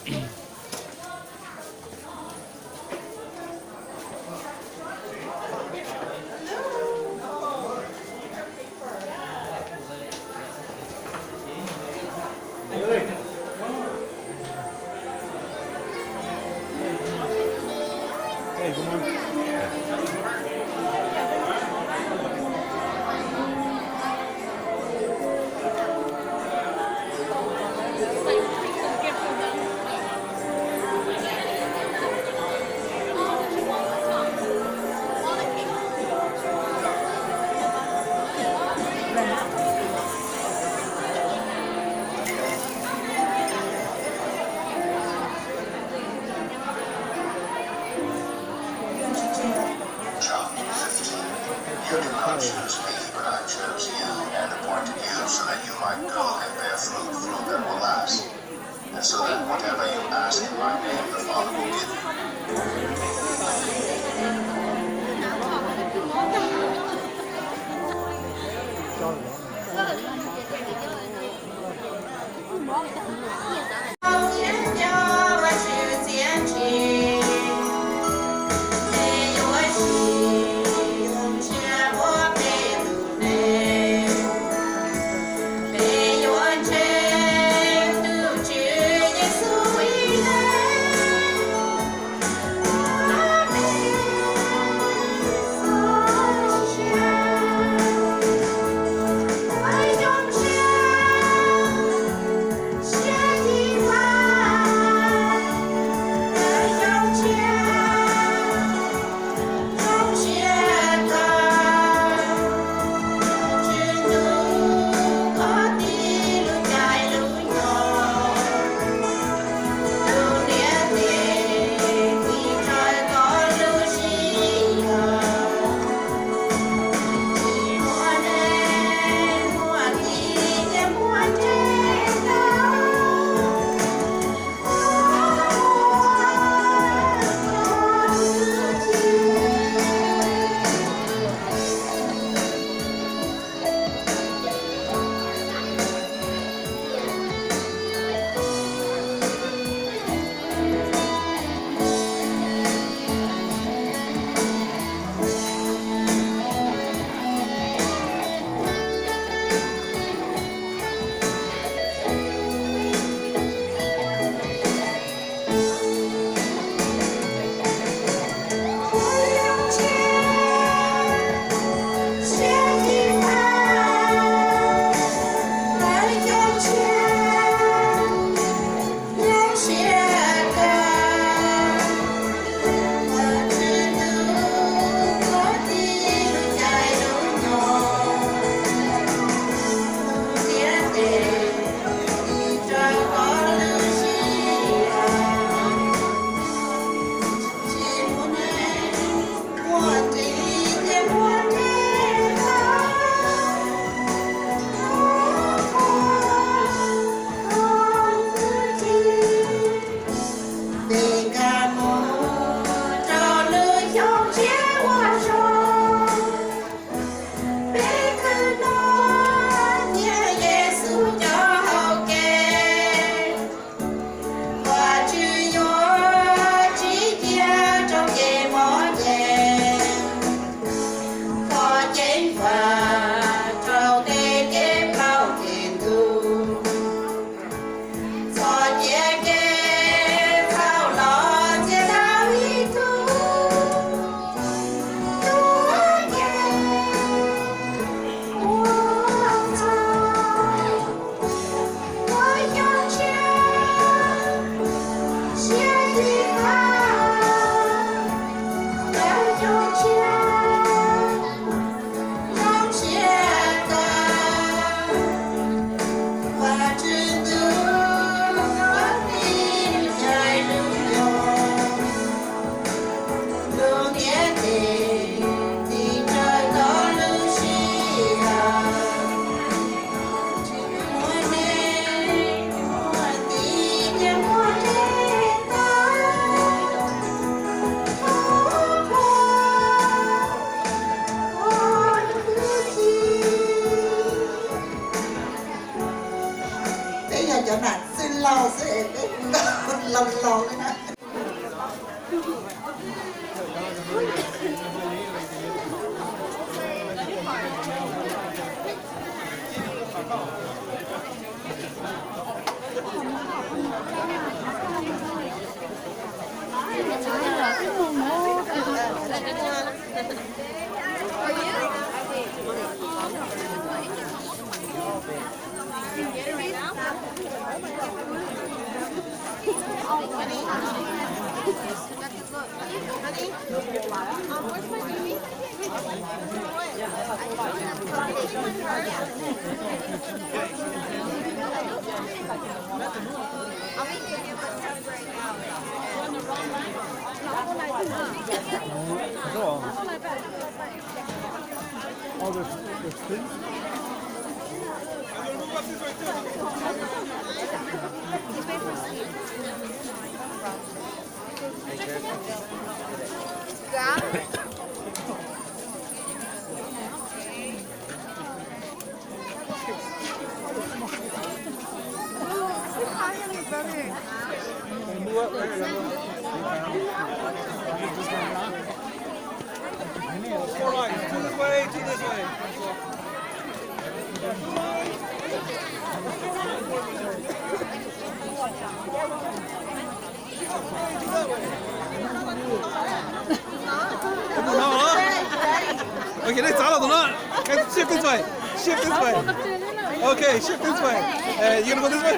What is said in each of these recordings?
Hey, come on. John 15. You did not choose me, but I chose you and appointed you so that you might go and bear fruit, fruit that will last. And so that whatever you ask in my name, the Father will give you. chỗ nào xin lo sẽ lòng lòng đấy nè. All the things. All right, to this way, to this way. Okay, let's all of them. Shift this way. Shift this way. Okay, shift this way. You gonna go this way?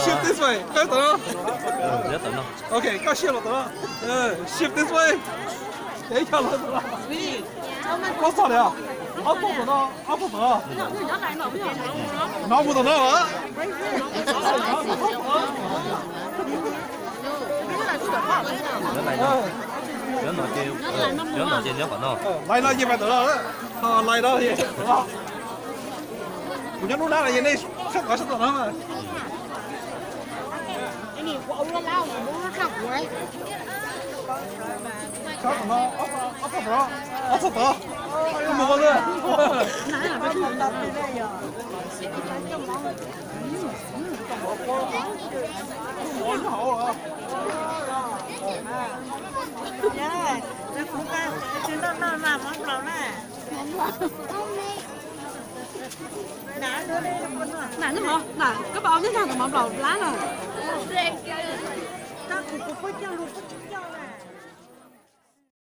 Shift this way. First, okay, go shift shift this way. Để cho nó có sao đấy à? 안 뽑아. 나보다 나아? lại là gì mà được rồi lại đó thì mình nhắn lúc nào là gì đây sắp gọi sắp rồi đó mà sắp rồi ấp đó không được rồi nè nó hả nè cái bao thế nào mà mọc đầu lá rồi